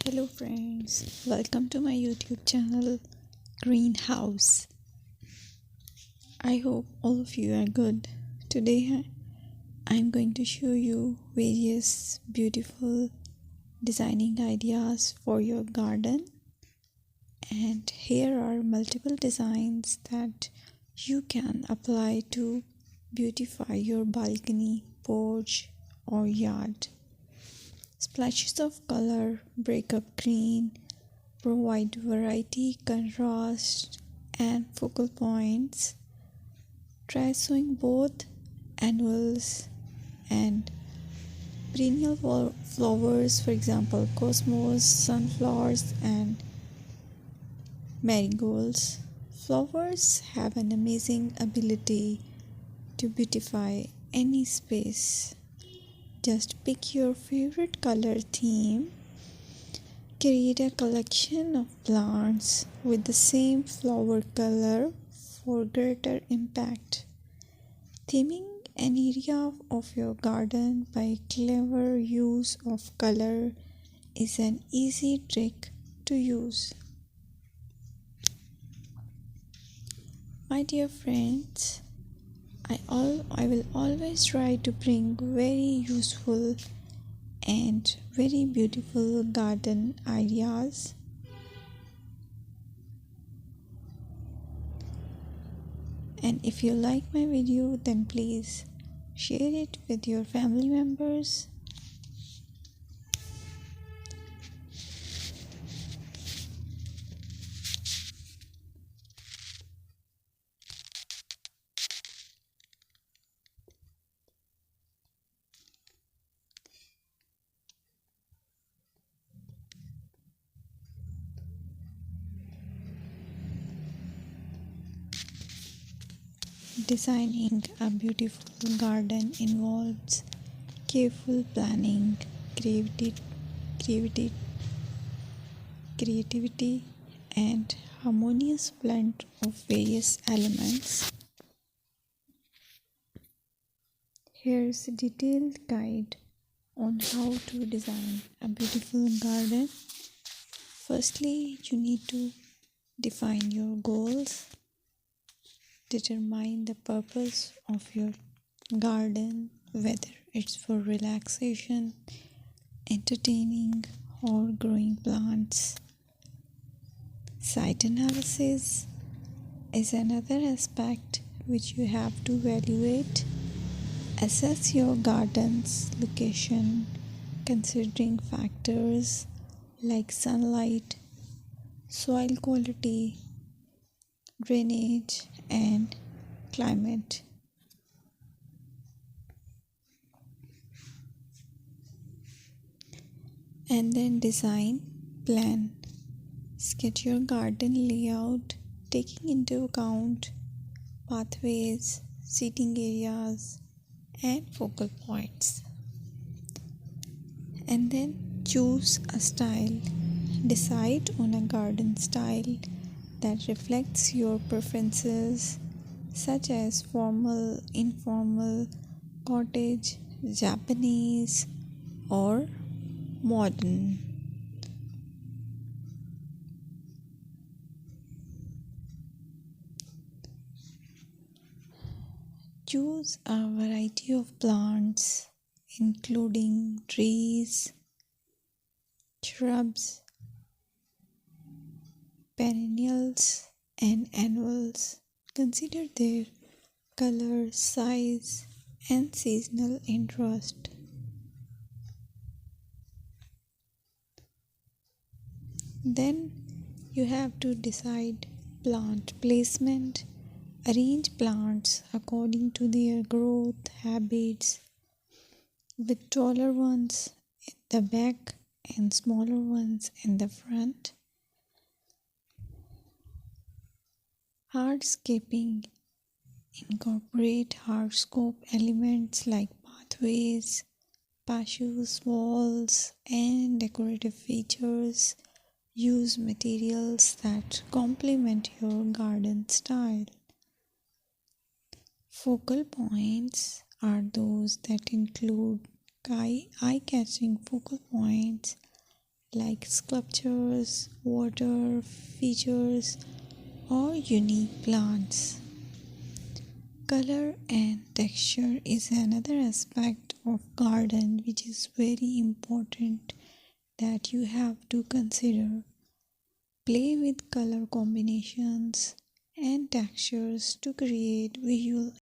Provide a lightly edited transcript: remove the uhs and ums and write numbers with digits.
Hello friends, welcome to my YouTube channel Greenhouse. I hope all of you are good. Today I'm going to show you various beautiful designing ideas for your garden, and here are multiple designs that you can apply to beautify your balcony, porch or yard. Splashes of color break up green, provide variety, contrast, and focal points. Try sowing both annuals and perennial flowers, for example, cosmos, sunflowers, and marigolds. Flowers have an amazing ability to beautify any space. Just pick your favorite color theme. Create a collection of plants with the same flower color for greater impact. Theming an area of your garden by clever use of color is an easy trick to use. My dear friends, I will always try to bring very useful and very beautiful garden ideas. And if you like my video, then please share it with your family members. Designing a beautiful garden involves careful planning, creativity, creativity, and harmonious blend of various elements. Here's a detailed guide on how to design a beautiful garden. Firstly, you need to define your goals. Determine the purpose of your garden, whether it's for relaxation, entertaining, or growing plants. Site analysis is another aspect which you have to evaluate. Assess your garden's location, considering factors like sunlight, soil quality, drainage, and climate. And then design plan. Sketch your garden layout, taking into account pathways, seating areas, and focal points. And then choose a style. Decide on a garden style that reflects your preferences, such as formal, informal, cottage, Japanese, or modern. Choose a variety of plants, including trees, shrubs, perennials, and annuals. Consider their color, size, and seasonal interest. Then you have to decide plant placement. Arrange plants according to their growth habits, with taller ones in the back and smaller ones in the front. Hardscaping. Incorporate hardscape elements like pathways, patios, walls, and decorative features. Use materials that complement your garden style. Focal points are those that include eye-catching focal points like sculptures, water features, or unique plants. Color and texture is another aspect of garden which is very important that you have to consider. Play with color combinations and textures to create visual